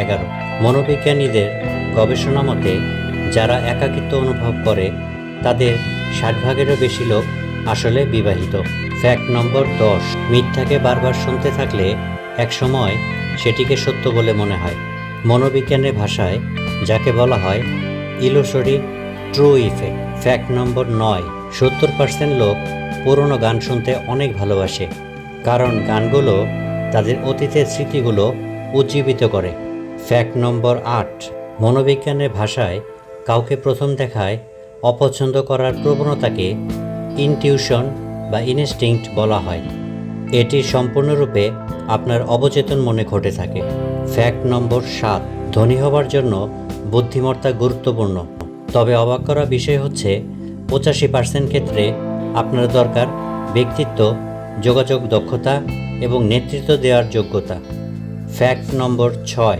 11। মনোবিজ্ঞানীদের গবেষণা মতে যারা একাকিত্ব অনুভব করে তাদের 60 ভাগেরও বেশি লোক আসলে বিবাহিত। ফ্যাক্ট নম্বর 10। মিথ্যাকে বারবার শুনতে থাকলে একসময় সেটিকে সত্য বলে মনে হয়। মনোবিজ্ঞানের ভাষায় যাকে বলা হয় ইলুশরি ট্রু ইফেক্ট। ফ্যাক্ট নম্বর 9। 70% লোক পুরনো গান শুনতে অনেক ভালোবাসে, কারণ গানগুলো তাদের অতীতের স্মৃতিগুলো উজ্জীবিত করে। ফ্যাক্ট নম্বর 8। মনোবিজ্ঞানের ভাষায় কাউকে প্রথম দেখায় অপছন্দ করার প্রবণতাকে ইনটিউশন বা ইনস্টিংক্ট বলা হয়। এটি সম্পূর্ণরূপে আপনার অবচেতন মনে ঘটে থাকে। ফ্যাক্ট নম্বর 7। ধনী হবার জন্য বুদ্ধিমত্তা গুরুত্বপূর্ণ, তবে অবাক করা বিষয় হচ্ছে 85% ক্ষেত্রে আপনার দরকার ব্যক্তিত্ব, যোগাযোগ দক্ষতা এবং নেতৃত্ব দেওয়ার যোগ্যতা। ফ্যাক্ট নম্বর 6।